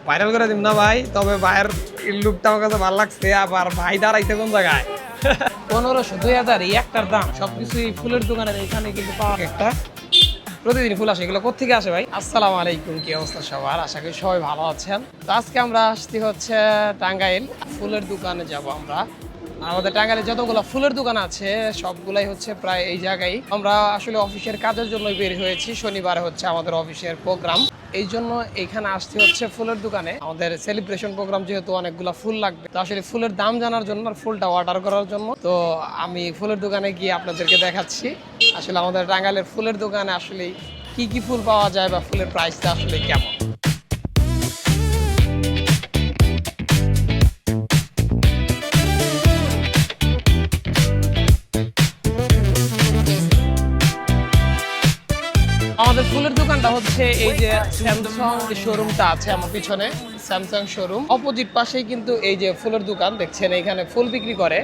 Viral করে দিম না ভাই, তবে ভাইয়ের লুকটা আমার কাছে ভালো লাগছে। আবার ভাই দাঁড়াইছে কোন জায়গায় 1500 2000 এই একটার দাম। সবকিছুই ফুলের দোকানের এখানে কিন্তু পাওয়া একটা প্রতিদিন ফুল আসে। এগুলো কোথেকে আসে ভাই? আসসালামু আলাইকুম, কি অবস্থা সবার? আশা করি সবাই ভালো আছেন। তো আজকে আমরা আসছি হচ্ছে টাঙ্গাইল, ফুলের দোকানে যাব আমরা। আমাদের টাঙ্গাইলে যতগুলো ফুলের দোকান আছে সবগুলাই হচ্ছে প্রায় এই জায়গায়। আমরা আসলে অফিসের কাজের জন্য বের হয়েছি, শনিবারে হচ্ছে আমাদের অফিসের প্রোগ্রাম, এই জন্য এখানে আসতে হচ্ছে ফুলের দোকানে। আমাদের সেলিব্রেশন প্রোগ্রাম, যেহেতু অনেকগুলো ফুল লাগবে, তো আসলে ফুলের দাম জানার জন্য আর ফুলটা অর্ডার করার জন্য তো আমি ফুলের দোকানে গিয়ে আপনাদেরকে দেখাচ্ছি আসলে আমাদের টাঙ্গাইলের ফুলের দোকানে আসলে কি কি ফুল পাওয়া যায় বা ফুলের প্রাইসটা আসলে কেমন। আমাদের ফুলের দোকানটা হচ্ছে এই যে স্যামসাং শোরুমটা আছে আমার পিছনে, স্যামসাং শোরুম অপোজিট পাশেই কিন্তু এই যে ফুলের দোকান দেখছেন, এখানে ফুল বিক্রি করে।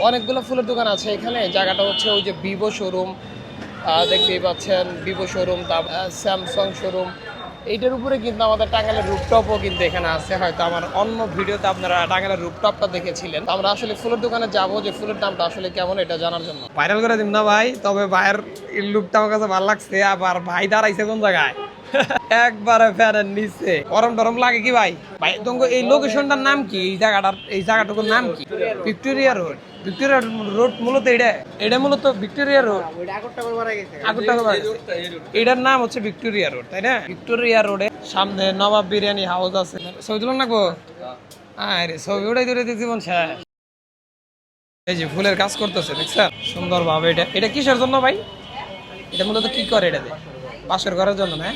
অনেকগুলো ফুলের দোকান আছে এখানে। জায়গাটা হচ্ছে ওই যে ভিভো শোরুম দেখতেই পাচ্ছেন, ভিভো শোরুম, তারপর স্যামসাং শোরুম। এইটার উপরে কিন্তু আমাদের টাঙ্গাইলের রুপটপও কিন্তু এখানে আছে। হয়তো আমার অন্য ভিডিওতে আপনারা টাঙ্গাইলের রুপটপটা দেখেছিলেন। আমরা আসলে ফুলের দোকানে যাব যে ফুলের দামটা আসলে কেমন এটা জানার জন্য। ভাইরাল করে দিম না ভাই, তবে ভাইয়ের লুকটা আমার কাছে ভালো লাগছে। আবার ভাই দাঁড়াইছে কোন জায়গায় একবারে ফ্যানের নিচে। গরম টরম লাগে কি ভাই? ভাই তোমাকে এই লোকেশনটার নাম কি? এই জায়গাটার নাম কি? Victoria road. ভিক্টোরিয়া রোড মূলত এটা মূলত ভিক্টোরিয়া রোড। এটার নাম হচ্ছে ভিক্টোরিয়া রোড, তাই না? ভিক্টোরিয়া রোডে সামনে নবাব বিরিয়ানি হাউস আছে। ছবি তুলুন নাকবো? আরে ছবি ওটাই ধরে দিচ্ছি মন শেষ। এই যে ফুলের কাজ করতেছে দেখছেন সুন্দর ভাবে। এটা কিসের জন্য ভাই? এটা মূলত কি করে? এটা পাশের ঘরের জন্য না?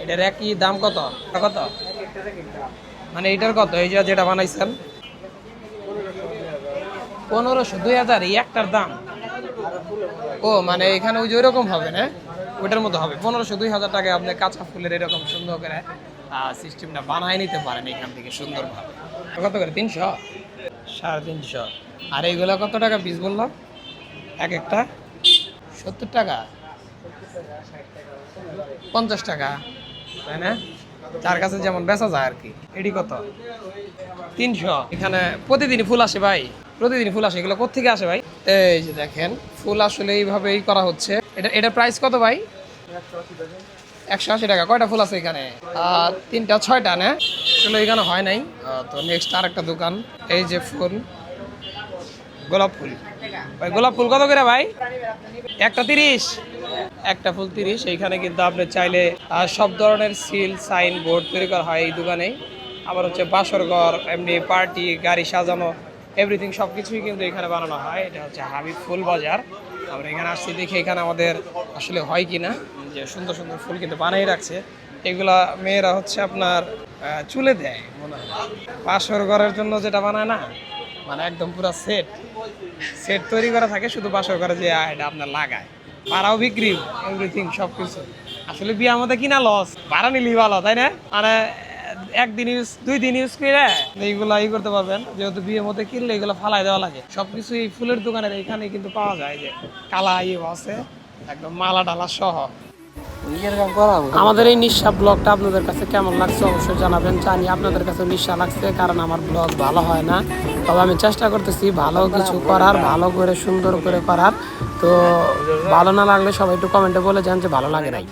এটার একই দাম কত কত? মানে এটার কত? এই যে যেটা বানাইছেন 1500 2000 এই একটার দাম। ও মানে এখানে ওই যে ওইরকম হবে না, ওইটার মতো হবে। 1500 2000 টাকায় আপনি কাঁচা ফুলের এরকম সুন্দর করে সিস্টেমটা বানায় নিতে পারেন এখান থেকে সুন্দরভাবে। কত করে? 300 350। আর এইগুলো কত টাকা পিস বললাম? এক একটা 70 টাকা 50 টাকা, তাই না? যার কাছে যেমন বেচা যায় আর কি। এটি কত? 300। এখানে প্রতিদিনই ফুল আসে ভাই, প্রতিদিন ফুল আসে। এগুলো কোথেকে আসে ভাই? এই যে দেখেন ফুল আসলে এইভাবেই করা হচ্ছে। এটা প্রাইস কত ভাই? 180 টাকা। কয়টা ফুল আছে এখানে? 3টা 6টা না? আসলে এখানে হয় নাই। তো নেক্সট আর একটা দোকান। এই যে ফুল, গোলাপ ফুল। ভাই গোলাপ ফুল কত করে ভাই? একটা 30। একটা ফুল 30। এইখানে কিন্তু আপনি চাইলে সব ধরনের সিল সাইন বোর্ড তৈরি করা হয় এই দোকানে। আবার হচ্ছে বাসর ঘর, এমনি পার্টি, গাড়ি সাজানো, এভরিথিং সব কিছুই কিন্তু এখানে বানানো হয়। এটা হচ্ছে হাবিব ফুল বাজার। আমরা এখানে আসছি দেখে এখানে আমাদের আসলে হয় কি না, যে সুন্দর সুন্দর ফুল কিন্তু বানিয়ে রাখছে। এগুলা মেয়েরা হচ্ছে আপনার চুলে দেয় মনে হয়, বাসর ঘরের জন্য যেটা বানায় না, মানে একদম পুরো সেট তৈরি করা থাকে। শুধু বাসর ঘরে যে এটা আপনার লাগায়, ভাড়াও বিক্রি, এভরিথিং সব কিছু। আসলে বিয়ে আমাদের কিনা লস, ভাড়া নিলেই ভালো, তাই না? মানে একদিন ইউজ 2 দিন ইউজ করে এইগুলা করতে পারবেন। যেহেতু বিয়ের মধ্যে কিনলে এগুলো ফালাই দেওয়া লাগে। সবকিছু এই ফুলের দোকানের এখানে কিন্তু পাওয়া যায়। যে কালা আছে একদম মালা ডালা সহ। আমাদের এই নিঃশ্বাস ব্লগটা আপনাদের কাছে কেমন লাগছে অবশ্যই জানাবেন। জানি আপনাদের কাছে নিঃশ্বাস লাগছে, কারণ আমার ব্লগ ভালো হয় না। তবে আমি চেষ্টা করতেছি ভালো কিছু করার, ভালো করে সুন্দর করে করার। তো ভালো না লাগলে সবাই একটু কমেন্টে বলে যান যে ভালো লাগে নাই।